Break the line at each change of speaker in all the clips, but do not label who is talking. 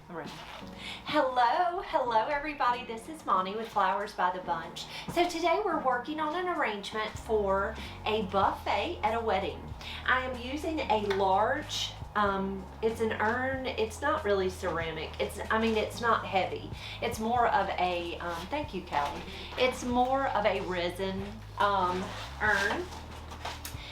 Right. Hello everybody. This is Monty with Flowers by the Bunch. So today we're working on an arrangement for a buffet at a wedding. I am using a large, it's an urn. It's not really ceramic. It's not heavy. It's more of a, thank you, Callie. It's more of a resin urn.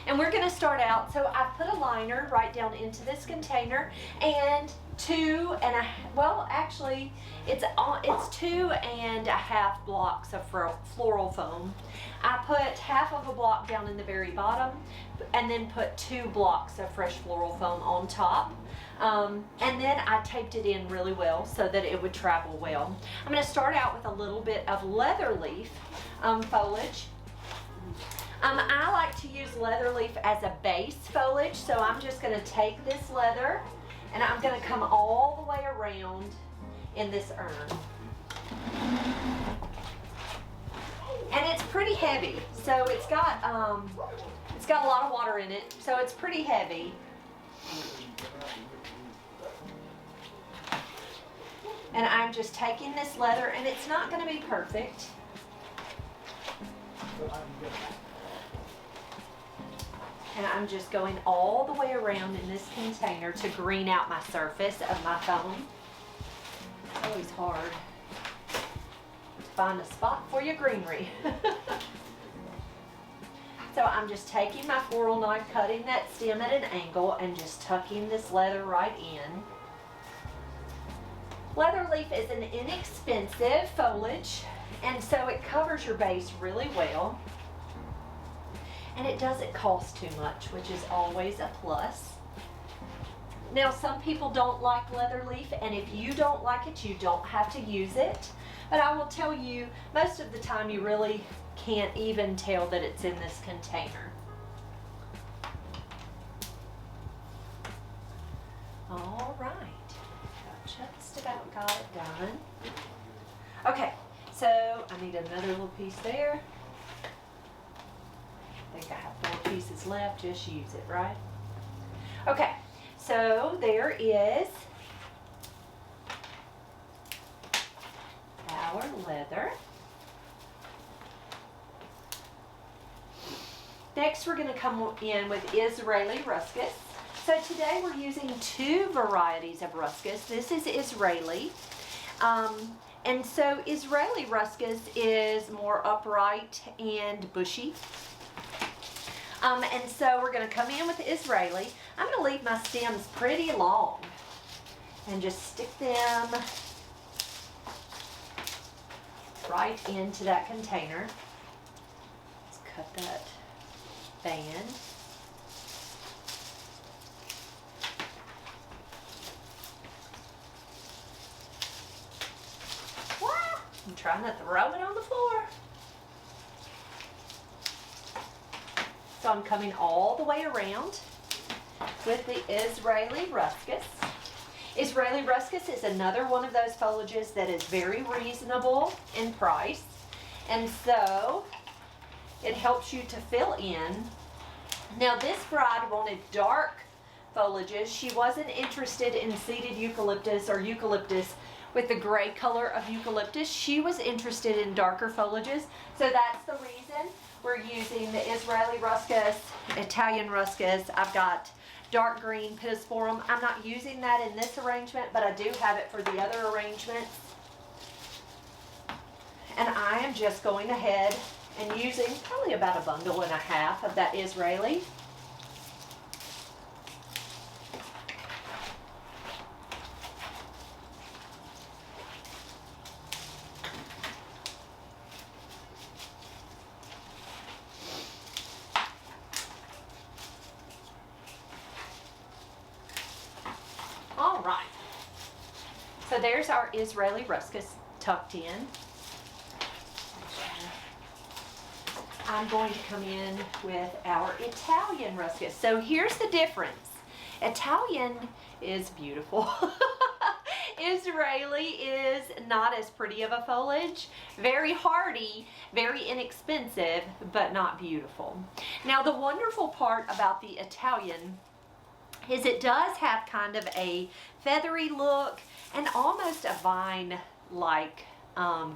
And we're gonna start out, so I put a liner right down into this container and it's 2.5 blocks of floral foam. I put half of a block down in the very bottom and then put 2 blocks of fresh floral foam on top. And then I taped it in really well so that it would travel well. I'm gonna start out with a little bit of leather leaf foliage. I like to use leather leaf as a base foliage, so I'm just going to take this leather and I'm going to come all the way around in this urn. And it's pretty heavy, so it's got a lot of water in it, so it's pretty heavy. And I'm just taking this leather, and it's not going to be perfect. And I'm just going all the way around in this container to green out my surface of my foam. It's always hard to find a spot for your greenery. So I'm just taking my floral knife, cutting that stem at an angle, and just tucking this leather right in. Leather leaf is an inexpensive foliage, and so it covers your base really well. And it doesn't cost too much, which is always a plus. Now, some people don't like leather leaf, and if you don't like it, you don't have to use it. But I will tell you, most of the time you really can't even tell that it's in this container. All right, just about got it done. Okay, so I need another little piece there. I think I have 4 pieces left, just use it, right? Okay, so there is our leather. Next, we're going to come in with Israeli Ruskus. So today we're using 2 varieties of Ruskus. This is Israeli. And so Israeli Ruskus is more upright and bushy. And so we're going to come in with Israeli. I'm going to leave my stems pretty long and just stick them right into that container. Let's cut that band. I'm trying to throw it on the floor. So I'm coming all the way around with the Israeli Ruskus. Israeli Ruskus is another one of those foliages that is very reasonable in price. And so it helps you to fill in. Now this bride wanted dark foliages. She wasn't interested in seeded eucalyptus or eucalyptus with the gray color of eucalyptus. She was interested in darker foliages. So that's the reason we're using the Israeli Ruskus, Italian Ruskus. I've got dark green Pittosporum. I'm not using that in this arrangement, but I do have it for the other arrangements. And I am just going ahead and using probably about 1.5 bundles of that Israeli. All right, so there's our Israeli Ruskus tucked in. I'm going to come in with our Italian Ruskus. So here's the difference. Italian is beautiful. Israeli is not as pretty of a foliage. Very hardy, very inexpensive, but not beautiful. Now the wonderful part about the Italian is it does have kind of a feathery look and almost a vine-like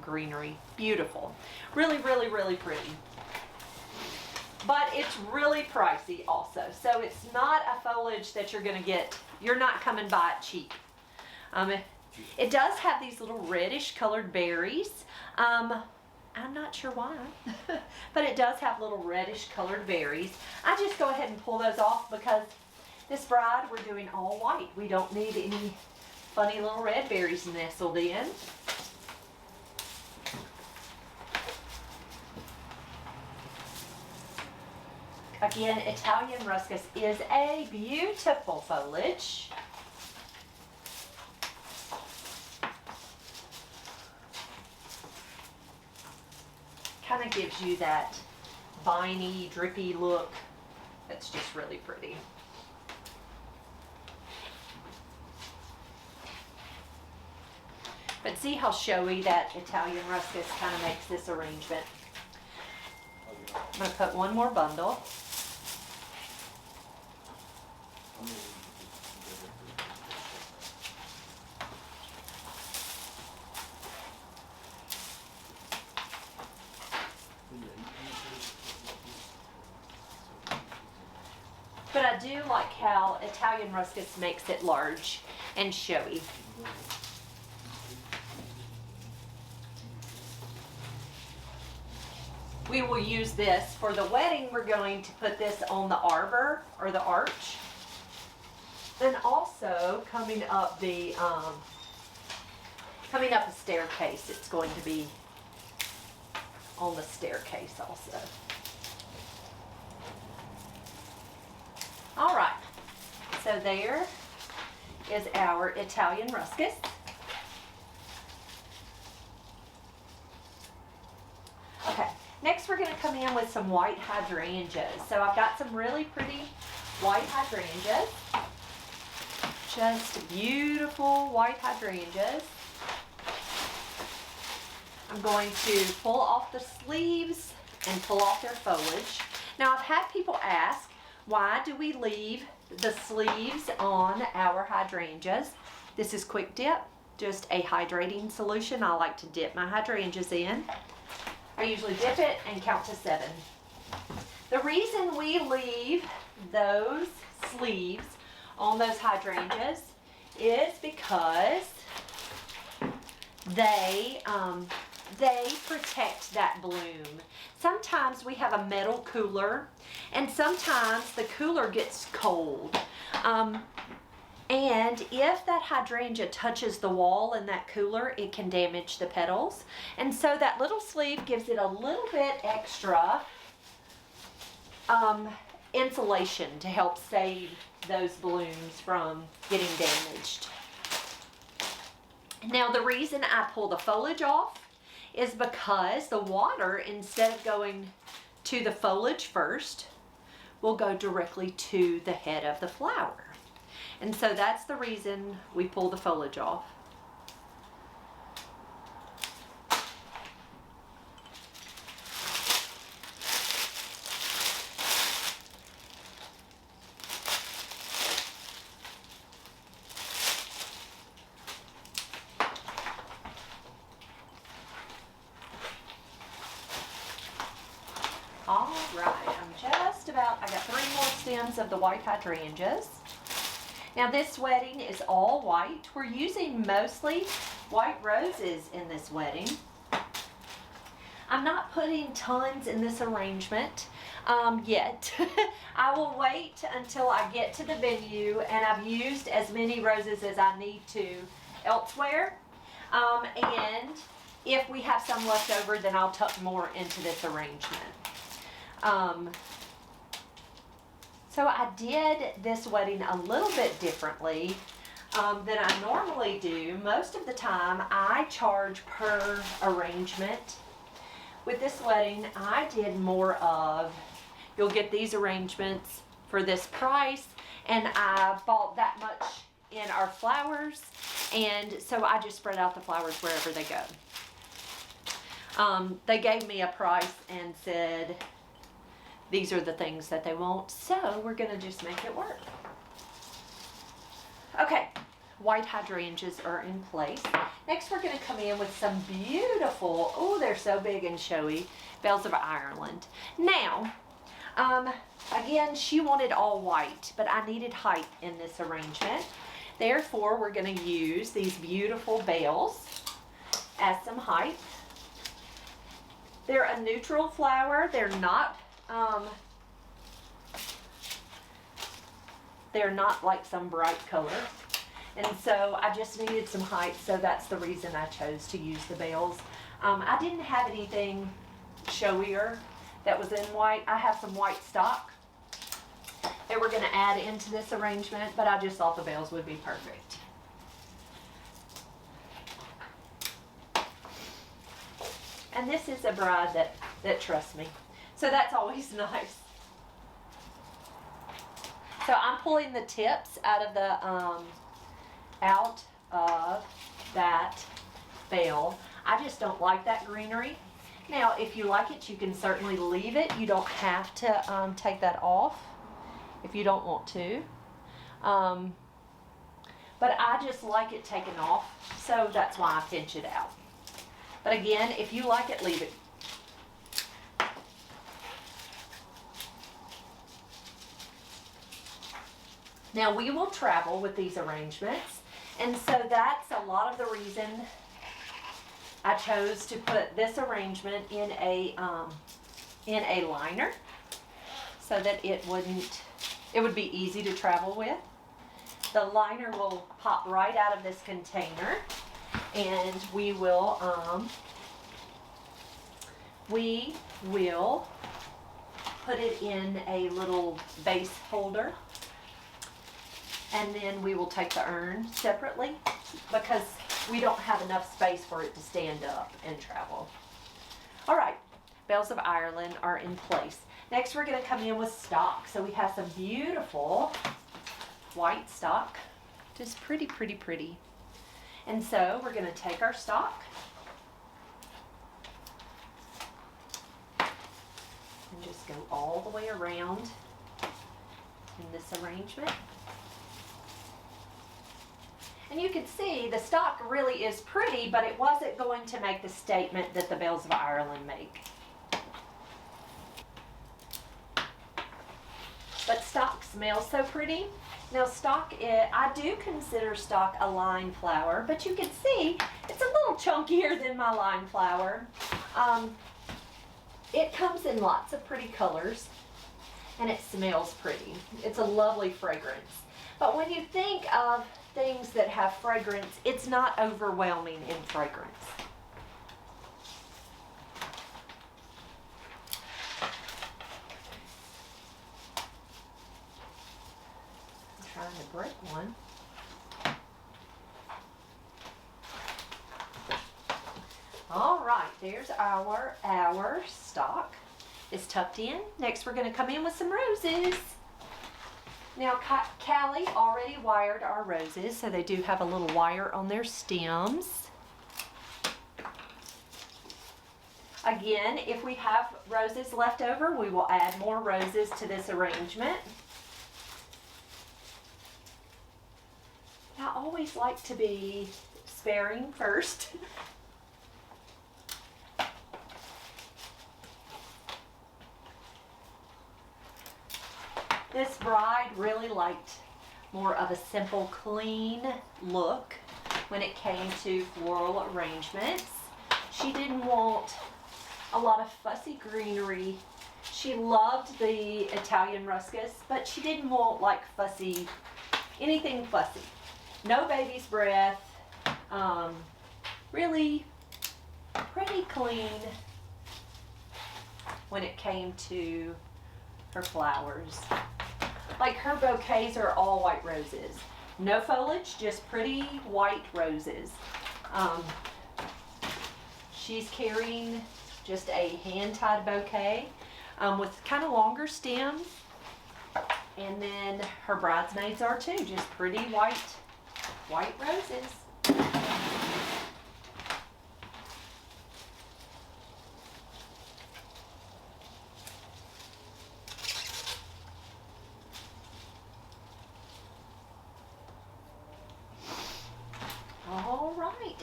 greenery. Beautiful. Really, really, really pretty. But it's really pricey also. So it's not a foliage that you're gonna get, you're not coming by it cheap. It does have these little reddish colored berries. I'm not sure why, but it does have little reddish colored berries. I just go ahead and pull those off because this bride we're doing all white. We don't need any funny little red berries nestled in. Again, Italian Ruskus is a beautiful foliage. Kind of gives you that viney, drippy look. That's just really pretty. But see how showy that Italian Ruskus kind of makes this arrangement. I'm going to put one more bundle. But I do like how Italian Ruskus makes it large and showy. We will use this for the wedding. We're going to put this on the arbor or the arch. Then also coming up the a staircase, it's going to be on the staircase also. All right, so there is our Italian Ruskus. Okay, next we're going to come in with some white hydrangeas. So I've got some really pretty white hydrangeas. Just beautiful white hydrangeas. I'm going to pull off the sleeves and pull off their foliage. Now I've had people ask, why do we leave the sleeves on our hydrangeas? This is quick dip, just a hydrating solution. I like to dip my hydrangeas in. I usually dip it and count to 7. The reason we leave those sleeves on those hydrangeas is because they protect that bloom. Sometimes we have a metal cooler, and sometimes the cooler gets cold. And if that hydrangea touches the wall in that cooler, it can damage the petals. And so that little sleeve gives it a little bit extra insulation to help save those blooms from getting damaged. Now the reason I pull the foliage off is because the water, instead of going to the foliage first, will go directly to the head of the flower. And so that's the reason we pull the foliage off. All right, I got 3 more stems of the white hydrangeas. Now this wedding is all white. We're using mostly white roses in this wedding. I'm not putting tons in this arrangement yet. I will wait until I get to the venue and I've used as many roses as I need to elsewhere. And if we have some left over, then I'll tuck more into this arrangement. So I did this wedding a little bit differently than I normally do. Most of the time I charge per arrangement. With this wedding I did more of, you'll get these arrangements for this price, and I bought that much in our flowers, and so I just spread out the flowers wherever they go. They gave me a price and said these are the things that they want, so we're gonna just make it work. Okay, white hydrangeas are in place. Next we're going to come in with some beautiful, oh, they're so big and showy, bells of Ireland. Now, again, she wanted all white, but I needed height in this arrangement. Therefore, we're going to use these beautiful bells as some height. They're a neutral flower. They're not like some bright color. And so I just needed some height, so that's the reason I chose to use the bells. I didn't have anything showier that was in white. I have some white stock that we're going to add into this arrangement, but I just thought the bells would be perfect. And this is a bride that trusts me, so that's always nice. So I'm pulling the tips out of that bell. I just don't like that greenery. Now, if you like it, you can certainly leave it. You don't have to take that off if you don't want to. But I just like it taken off, so that's why I pinch it out. But again, if you like it, leave it. Now we will travel with these arrangements, and so that's a lot of the reason I chose to put this arrangement in a liner, so that it would be easy to travel with. The liner will pop right out of this container, and we will put it in a little vase holder. And then we will take the urn separately because we don't have enough space for it to stand up and travel. All right, bells of Ireland are in place. Next, we're going to come in with stock. So we have some beautiful white stock, just pretty, pretty, pretty. And so we're going to take our stock and just go all the way around in this arrangement. And you can see the stock really is pretty, but it wasn't going to make the statement that the bells of Ireland make. But stock smells so pretty. Now stock, I do consider stock a line flower, but you can see it's a little chunkier than my line flower. It comes in lots of pretty colors, and it smells pretty. It's a lovely fragrance. But when you think of things that have fragrance, it's not overwhelming in fragrance. I'm trying to break one. All right, there's our stock. It's tucked in. Next, we're going to come in with some roses. Now, Callie already wired our roses, so they do have a little wire on their stems. Again, if we have roses left over, we will add more roses to this arrangement. I always like to be sparing first. This bride really liked more of a simple, clean look when it came to floral arrangements. She didn't want a lot of fussy greenery. She loved the Italian Ruskus, but she didn't want like fussy, anything fussy. No baby's breath, really pretty clean when it came to her flowers. Like her bouquets are all white roses. No foliage, just pretty white roses. She's carrying just a hand-tied bouquet with kind of longer stems. And then her bridesmaids are too, just pretty white roses.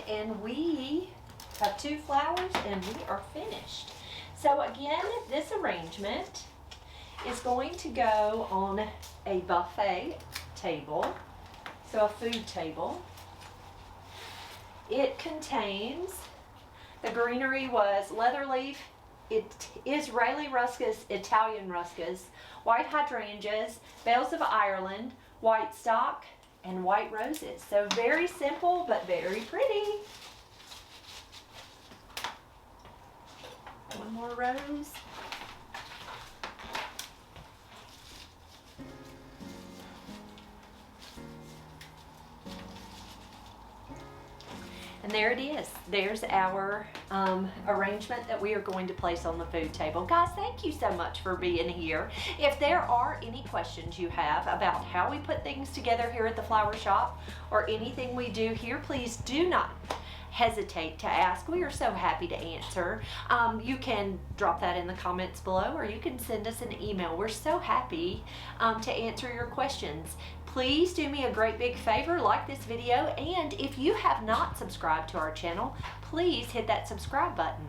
and we have 2 flowers and we are finished. So again, this arrangement is going to go on a buffet table, so a food table. It contains, the greenery was leather leaf, Israeli Ruskus, Italian Ruskus, white hydrangeas, bells of Ireland, white stock, and white roses. So very simple, but very pretty. One more rose. And there it is. There's our arrangement that we are going to place on the food table. Guys, thank you so much for being here. If there are any questions you have about how we put things together here at the flower shop or anything we do here, please do not hesitate to ask. We are so happy to answer. You can drop that in the comments below, or you can send us an email. We're so happy to answer your questions. Please do me a great big favor, like this video, and if you have not subscribed to our channel, please hit that subscribe button.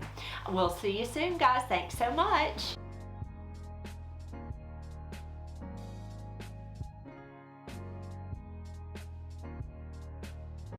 We'll see you soon, guys. Thanks so much.